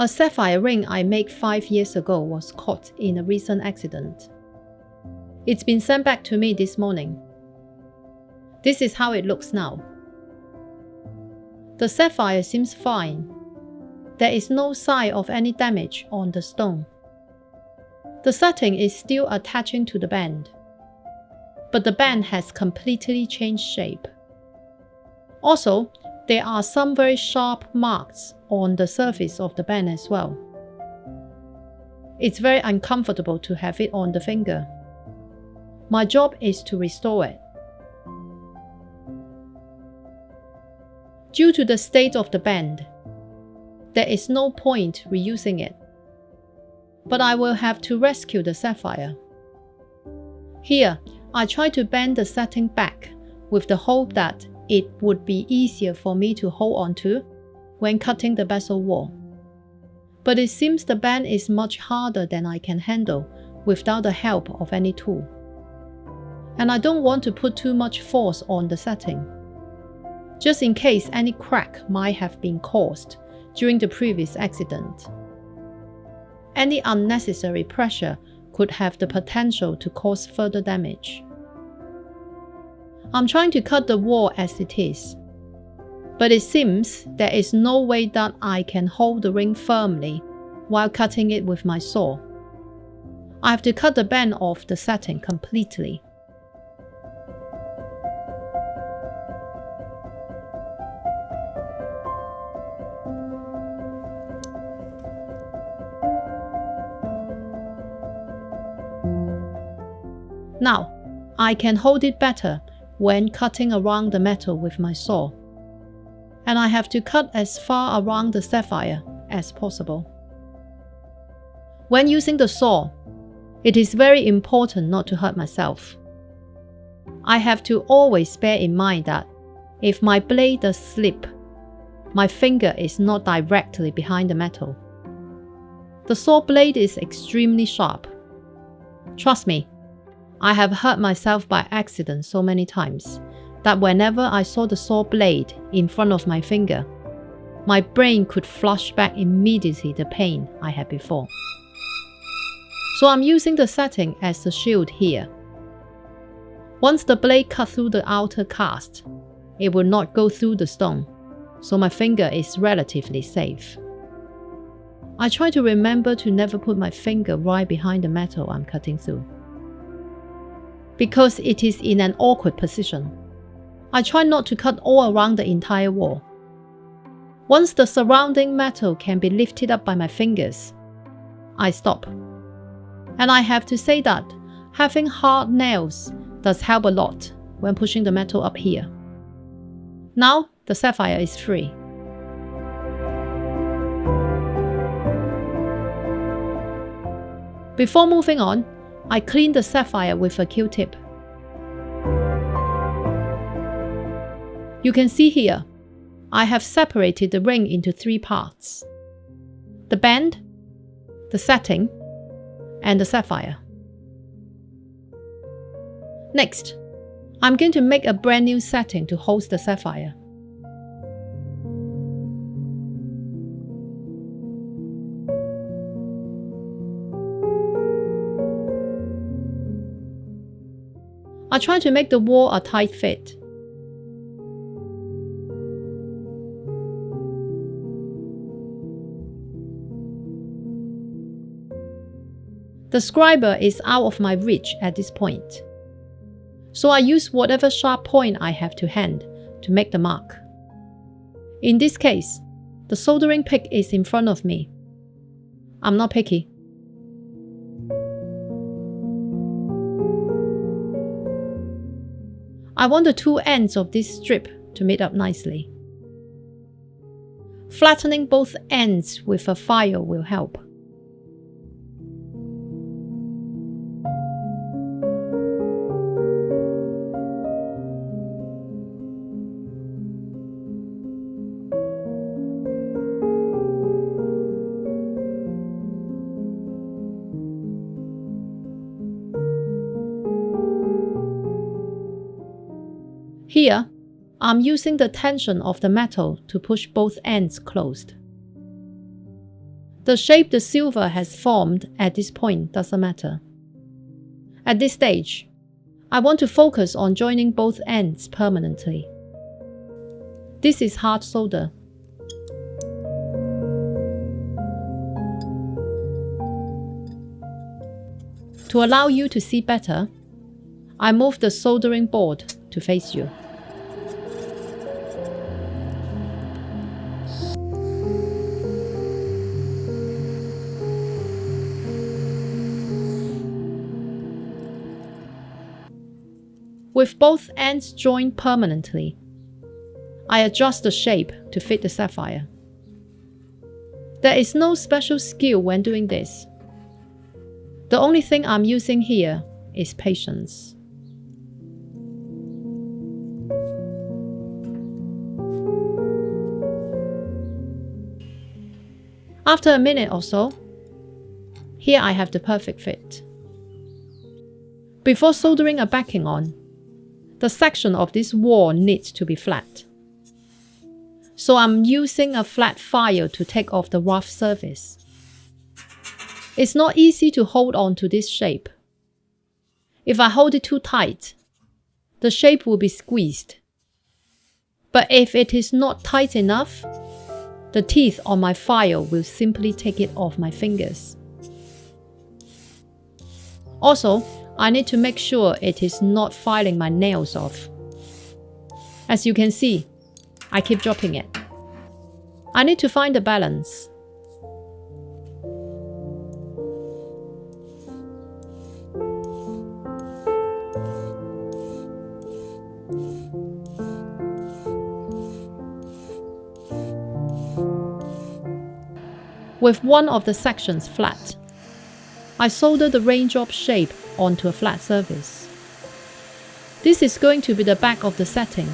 A sapphire ring I made 5 years ago was caught in a recent accident. It's been sent back to me this morning. This is how it looks now. The sapphire seems fine. There is no sign of any damage on the stone. The setting is still attaching to the band, but the band has completely changed shape. Also, there are some very sharp marks on the surface of the band as well. It's very uncomfortable to have it on the finger. My job is to restore it. Due to the state of the band, there is no point reusing it, but I will have to rescue the sapphire. Here, I try to bend the setting back with the hope that it would be easier for me to hold on to when cutting the bezel wall. But it seems the band is much harder than I can handle without the help of any tool. And I don't want to put too much force on the setting, just in case any crack might have been caused during the previous accident. Any unnecessary pressure could have the potential to cause further damage. I'm trying to cut the wall as it is, but it seems there is no way that I can hold the ring firmly while cutting it with my saw. I have to cut the band off the setting completely. Now, I can hold it better when cutting around the metal with my saw, and I have to cut as far around the sapphire as possible. When using the saw, it is very important not to hurt myself. I have to always bear in mind that if my blade does slip, my finger is not directly behind the metal. The saw blade is extremely sharp. Trust me, I have hurt myself by accident so many times that whenever I saw the saw blade in front of my finger, my brain could flash back immediately the pain I had before. So I'm using the setting as a shield here. Once the blade cuts through the outer cast, it will not go through the stone, so my finger is relatively safe. I try to remember to never put my finger right behind the metal I'm cutting through, because it is in an awkward position. I try not to cut all around the entire wall. Once the surrounding metal can be lifted up by my fingers, I stop. And I have to say that having hard nails does help a lot when pushing the metal up here. Now the sapphire is free. Before moving on, I clean the sapphire with a Q-tip. You can see here, I have separated the ring into 3 parts: the band, the setting, and the sapphire. Next, I'm going to make a brand new setting to host the sapphire. I try to make the wall a tight fit. The scriber is out of my reach at this point, so I use whatever sharp point I have to hand to make the mark. In this case, the soldering pick is in front of me. I'm not picky. I want the 2 ends of this strip to meet up nicely. Flattening both ends with a file will help. Here, I'm using the tension of the metal to push both ends closed. The shape the silver has formed at this point doesn't matter. At this stage, I want to focus on joining both ends permanently. This is hard solder. To allow you to see better, I move the soldering board to face you. With both ends joined permanently, I adjust the shape to fit the sapphire. There is no special skill when doing this. The only thing I'm using here is patience. After a minute or so, here I have the perfect fit. Before soldering a backing on, the section of this wall needs to be flat. So I'm using a flat file to take off the rough surface. It's not easy to hold on to this shape. If I hold it too tight, the shape will be squeezed. But if it is not tight enough, the teeth on my file will simply take it off my fingers. Also, I need to make sure it is not filing my nails off. As you can see, I keep dropping it. I need to find the balance. With one of the sections flat, I solder the raindrop shape onto a flat surface. This is going to be the back of the setting.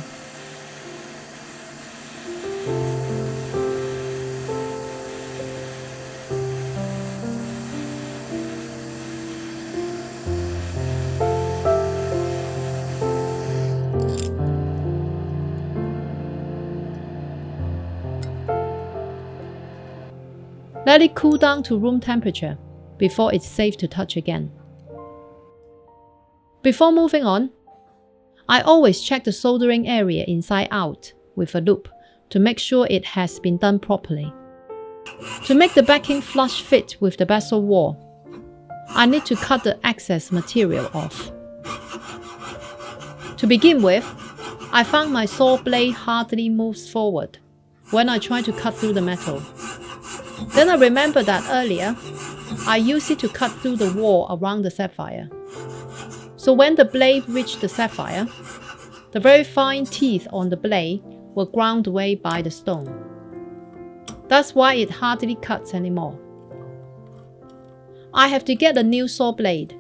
Let it cool down to room temperature before it's safe to touch again. Before moving on, I always check the soldering area inside out with a loupe to make sure it has been done properly. To make the backing flush fit with the bezel wall, I need to cut the excess material off. To begin with, I found my saw blade hardly moves forward when I try to cut through the metal. Then I remember that earlier, I used it to cut through the wall around the sapphire. So when the blade reached the sapphire, the very fine teeth on the blade were ground away by the stone. That's why it hardly cuts anymore. I have to get a new saw blade.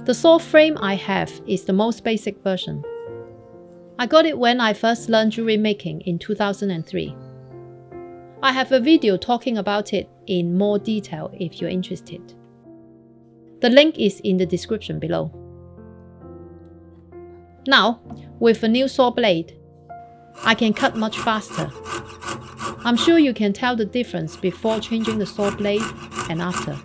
The saw frame I have is the most basic version. I got it when I first learned jewelry making in 2003. I have a video talking about it in more detail if you're interested. The link is in the description below. Now, with a new saw blade, I can cut much faster. I'm sure you can tell the difference before changing the saw blade and after.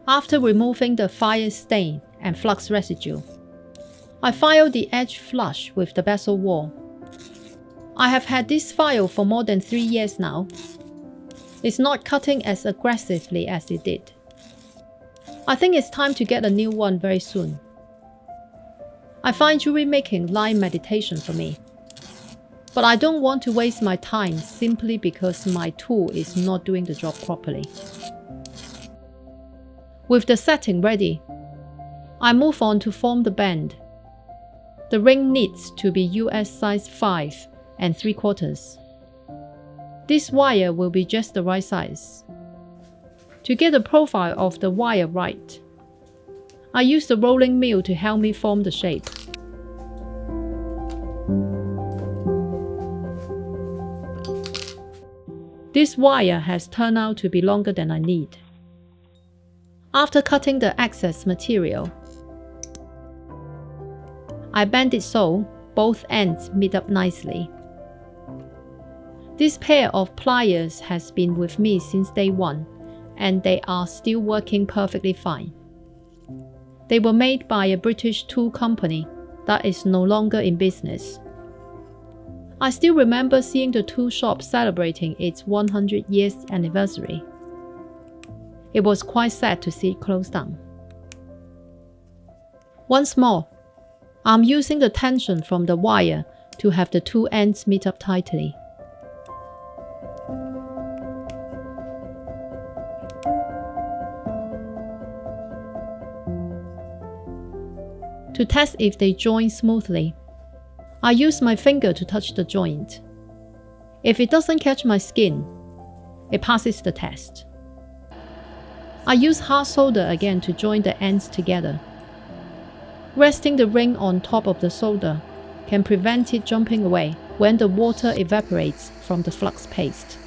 After removing the fire stain and flux residue, I file the edge flush with the bezel wall. I have had this file for more than 3 years now. It's not cutting as aggressively as it did. I think it's time to get a new one very soon. I find jewelry making like meditation for me. But I don't want to waste my time simply because my tool is not doing the job properly. With the setting ready, I move on to form the band. The ring needs to be US size 5 3/4. This wire will be just the right size. To get the profile of the wire right, I use the rolling mill to help me form the shape. This wire has turned out to be longer than I need. After cutting the excess material, I bend it so both ends meet up nicely. This pair of pliers has been with me since day one, and they are still working perfectly fine. They were made by a British tool company that is no longer in business. I still remember seeing the tool shop celebrating its 100 years anniversary. It was quite sad to see it close down. Once more, I'm using the tension from the wire to have the two ends meet up tightly. To test if they join smoothly, I use my finger to touch the joint. If it doesn't catch my skin, it passes the test. I use hard solder again to join the ends together. Resting the ring on top of the solder can prevent it jumping away when the water evaporates from the flux paste.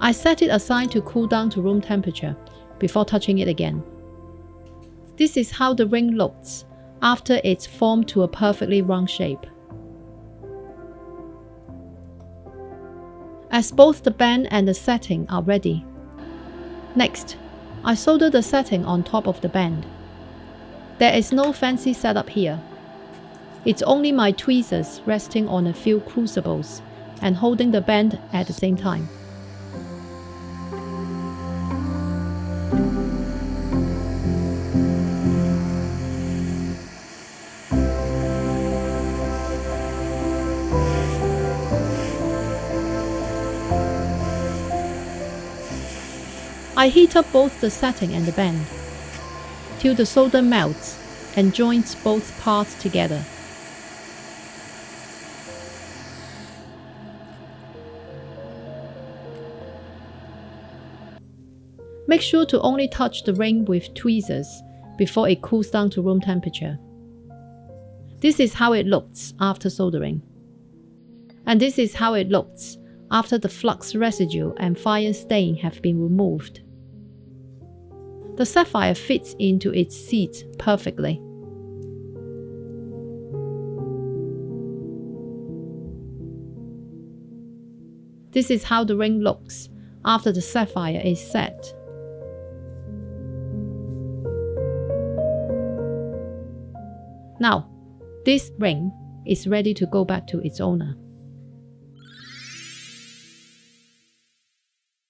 I set it aside to cool down to room temperature before touching it again. This is how the ring looks after it's formed to a perfectly round shape. As both the band and the setting are ready. Next, I solder the setting on top of the band. There is no fancy setup here. It's only my tweezers resting on a few crucibles and holding the band at the same time. I heat up both the setting and the band till the solder melts and joins both parts together. Make sure to only touch the ring with tweezers before it cools down to room temperature. This is how it looks after soldering. And this is how it looks after the flux residue and fire stain have been removed. The sapphire fits into its seat perfectly. This is how the ring looks after the sapphire is set. Now, this ring is ready to go back to its owner.